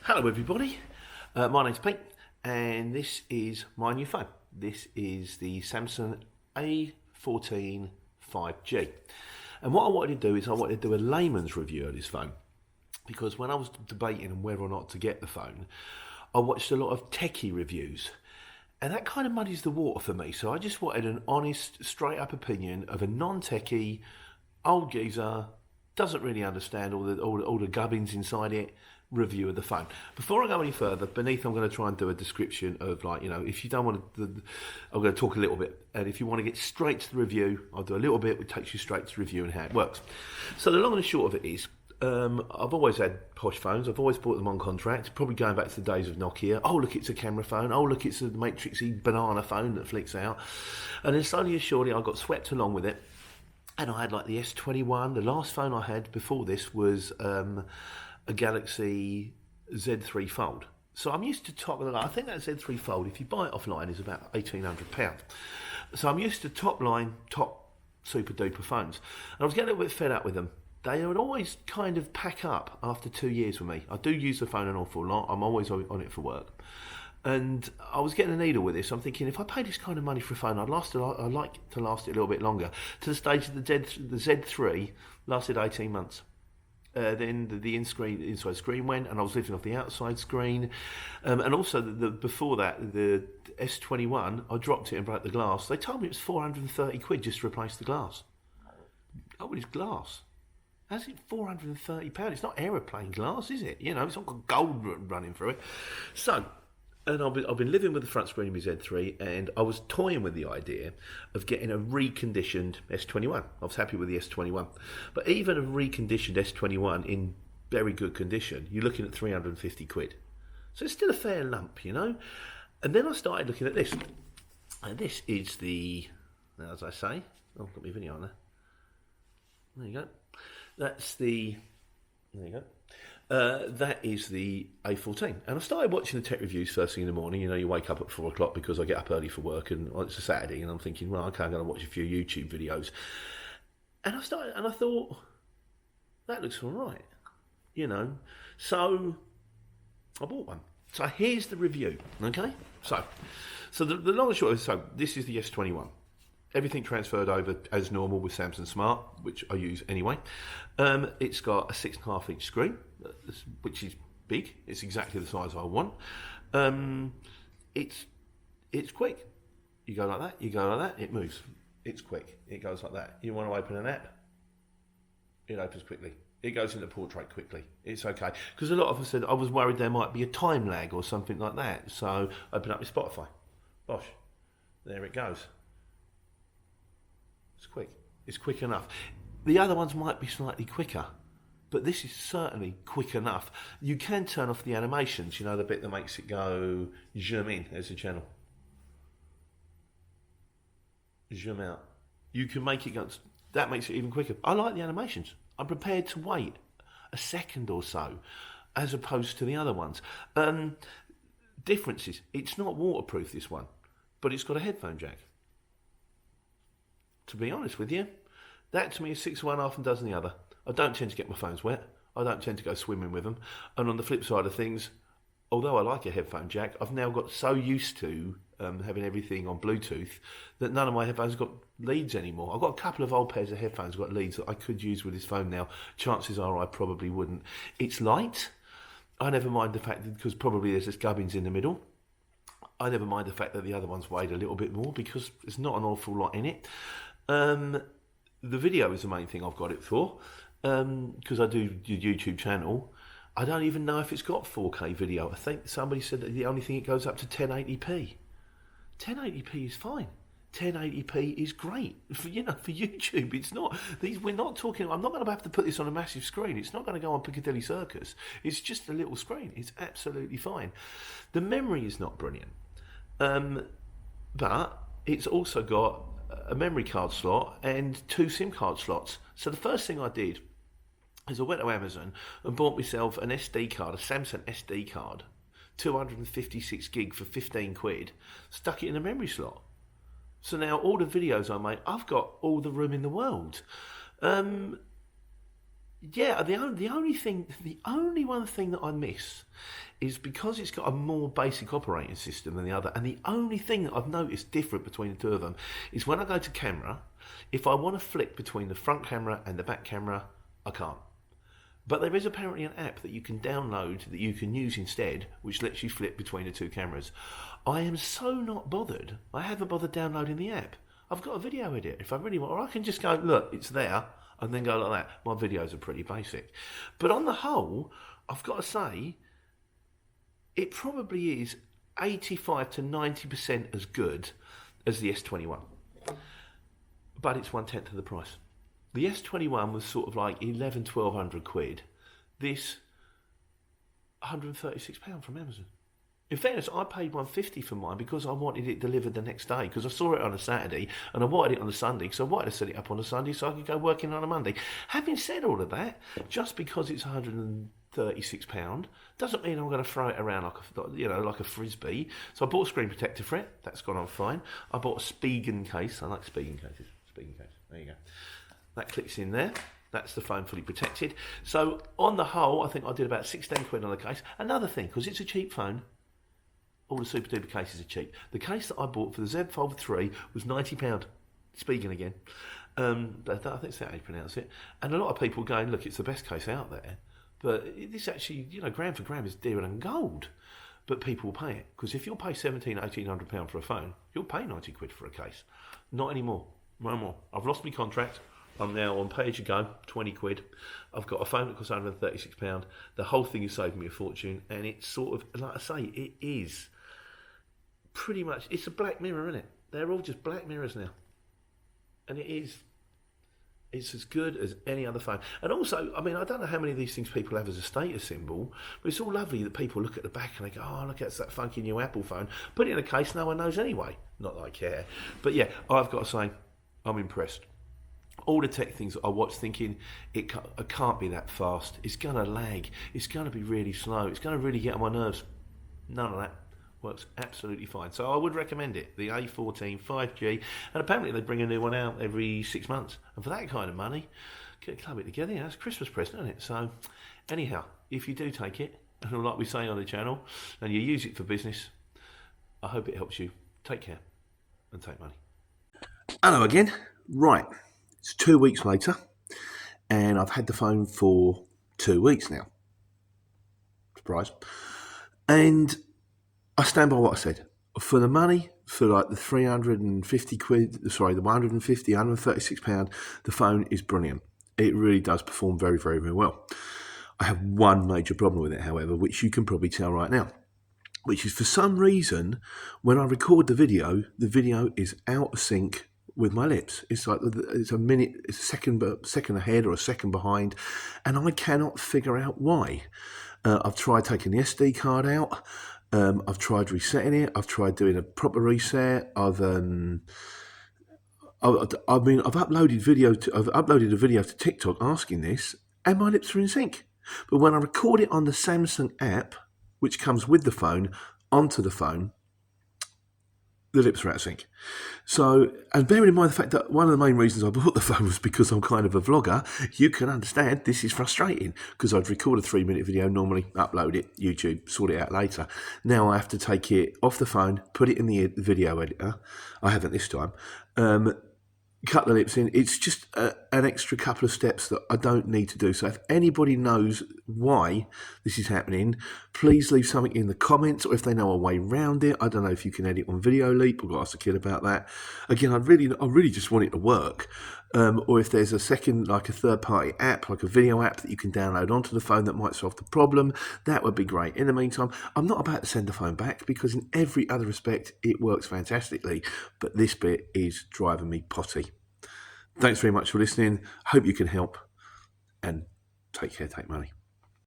Hello everybody, my name's Pete and this is my new phone. This is the Samsung A14 5G, and what I wanted to do is I wanted to do a layman's review of this phone, because when I was debating on whether or not to get the phone, I watched a lot of techie reviews and that kind of muddies the water for me. So I just wanted an honest, straight up opinion of a non-techie, old geezer, doesn't really understand all the gubbins inside it, review of the phone. Before I go any further, beneath I'm going to try and do a description of, like, you know, if you don't want to, I'm going to talk a little bit, and if you want to get straight to the review, I'll do a little bit which takes you straight to the review and how it works. So the long and the short of it is, I've always had posh phones. I've always bought them on contract, probably going back to the days of Nokia. Oh, look, it's a camera phone. Oh, look, it's a matrixy banana phone that flicks out. And then slowly and surely I got swept along with it. And I had like the S21. The last phone I had before this was a Galaxy Z3 Fold. So I'm used to top line. I think that Z3 Fold, if you buy it offline, is about £1,800. So I'm used to top line, top super duper phones. And I was getting a little bit fed up with them. They would always kind of pack up after 2 years with me. I do use the phone an awful lot. I'm always on it for work. And I was getting a needle with this. I'm thinking, if I pay this kind of money for a phone, I'd like to last it a little bit longer. To the stage that the Z3 lasted 18 months. Then the inside screen went, and I was living off the outside screen. And also, before that, the S21, I dropped it and broke the glass. They told me it was 430 quid just to replace the glass. Oh, well, it's glass. How's it £430? It's not aeroplane glass, is it? You know, it's not got gold running through it. So, and I've been living with the front screen of my Z3, and I was toying with the idea of getting a reconditioned S21. I was happy with the S21. But even a reconditioned S21 in very good condition, you're looking at 350 quid. So it's still a fair lump, you know? And then I started looking at this. And this is the, as I say, oh, I've got my video on there. There you go. That's the, there you go. That is the A14. And I started watching the tech reviews first thing in the morning. You know, you wake up at 4 o'clock because I get up early for work, and it's a Saturday, and I'm thinking, well, okay, I'm going to watch a few YouTube videos. And I thought, that looks all right, you know. So I bought one. So here's the review, okay? So the long and short is, so this is the S21. Everything transferred over as normal with Samsung Smart, which I use anyway. It's got a 6.5 inch screen, which is big. It's exactly the size I want. It's quick. You go like that, you go like that, it moves. It's quick. It goes like that. You want to open an app, it opens quickly. It goes into portrait quickly. It's okay. Because a lot of us said, I was worried there might be a time lag or something like that. So open up your Spotify. Bosh. There it goes. It's quick. It's quick enough. The other ones might be slightly quicker, but this is certainly quick enough. You can turn off the animations, you know, the bit that makes it go zoom in. There's the channel. Zoom out. You can make it go, that makes it even quicker. I like the animations. I'm prepared to wait a second or so as opposed to the other ones. Differences. It's not waterproof, this one, but it's got a headphone jack. To be honest with you, that to me is 6 of one, half a dozen the other. I don't tend to get my phones wet. I don't tend to go swimming with them. And on the flip side of things, although I like a headphone jack, I've now got so used to having everything on Bluetooth that none of my headphones have got leads anymore. I've got a couple of old pairs of headphones got leads that I could use with this phone now. Chances are I probably wouldn't. It's light. I never mind the fact that, because probably there's just gubbins in the middle. I never mind the fact that the other ones weighed a little bit more because there's not an awful lot in it. The video is the main thing I've got it for, because I do the YouTube channel. I don't even know if it's got 4K video. I think somebody said that the only thing it goes up to 1080p. 1080p is fine. 1080p is great for, you know, for YouTube. It's not these. We're not talking. I'm not going to have to put this on a massive screen. It's not going to go on Piccadilly Circus. It's just a little screen. It's absolutely fine. The memory is not brilliant, but it's also got a memory card slot and 2 SIM card slots. So the first thing I did is I went to Amazon and bought myself an SD card, a Samsung SD card, 256 gig for 15 quid, stuck it in a memory slot. So now all the videos I make, I've got all the room in the world. Yeah, the only one thing that I miss is because it's got a more basic operating system than the other, and the only thing that I've noticed different between the two of them is when I go to camera, if I want to flick between the front camera and the back camera, I can't. But there is apparently an app that you can download that you can use instead, which lets you flip between the two cameras. I am so not bothered. I haven't bothered downloading the app. I've got a video editor if I really want, or I can just go, look, it's there, and then go like that. My videos are pretty basic. But on the whole, I've got to say, it probably is 85 to 90% as good as the S21. But it's 1/10 of the price. The S21 was sort of like 1,100-1,200 quid. This, £136 from Amazon. In fairness, I paid £150 for mine because I wanted it delivered the next day, because I saw it on a Saturday and I wanted it on a Sunday, because I wanted to set it up on a Sunday so I could go working on a Monday. Having said all of that, just because it's £136 doesn't mean I'm going to throw it around like a frisbee. So I bought a screen protector for it. That's gone on fine. I bought a Spigen case. I like Spigen cases. Spigen case. There you go. That clicks in there. That's the phone fully protected. So on the whole, I think I did about 16 quid on the case. Another thing, because it's a cheap phone, all the super duper cases are cheap. The case that I bought for the Z Fold 3 was £90. Speaking again. I think that's how you pronounce it. And a lot of people going, look, it's the best case out there. But this actually, gram for gram is dearer than gold. But people will pay it. Because if you'll pay £1,700-1,800 for a phone, you'll pay 90 quid for a case. Not anymore. No more. I've lost my contract. I'm now on pay-as-you-go, 20 quid. I've got a phone that costs £136. The whole thing has saved me a fortune, and it's sort of, like I say, it is pretty much, it's a black mirror, isn't it? They're all just black mirrors now. And it's as good as any other phone. And also, I mean, I don't know how many of these things people have as a status symbol, but it's all lovely that people look at the back and they go, oh, look, that's that funky new Apple phone. Put it in a case no one knows anyway. Not that I care. But yeah, I've got to say, I'm impressed. All the tech things that I watch thinking, it can't be that fast. It's going to lag. It's going to be really slow. It's going to really get on my nerves. None of that. Works absolutely fine. So I would recommend it. The A14 5G. And apparently they bring a new one out every 6 months. And for that kind of money, club it together. It's a Christmas present, isn't it? So anyhow, if you do take it, and like we say on the channel, and you use it for business, I hope it helps you. Take care and take money. Hello again. Right. It's 2 weeks later, and I've had the phone for 2 weeks now. Surprise. And I stand by what I said. For the money, for like the 350 quid, sorry, the 150, £136, the phone is brilliant. It really does perform very, very, very well. I have one major problem with it, however, which you can probably tell right now, which is for some reason, when I record the video is out of sync with my lips. It's like it's a minute, it's a second ahead or a second behind, and I cannot figure out why. I've tried taking the SD card out. I've tried resetting it. I've tried doing a proper reset. I've uploaded a video to TikTok asking this, and my lips are in sync. But when I record it on the Samsung app, which comes with the phone, onto the phone, the lips are out of sync. So, and bearing in mind the fact that one of the main reasons I bought the phone was because I'm kind of a vlogger, you can understand this is frustrating, because I'd record a 3-minute video, normally upload it, YouTube, sort it out later. Now I have to take it off the phone, put it in the video editor. I haven't this time. Cut the lips in. It's just an extra couple of steps that I don't need to do. So if anybody knows why this is happening, please leave something in the comments, or if they know a way around it. I don't know if you can edit on Video Leap. I've got to ask the kid about that. Again, I really just want it to work. Or if there's a second, like a third-party app, like a video app that you can download onto the phone that might solve the problem, that would be great. In the meantime, I'm not about to send the phone back, because in every other respect, it works fantastically. But this bit is driving me potty. Thanks very much for listening. Hope you can help, and take care, take money.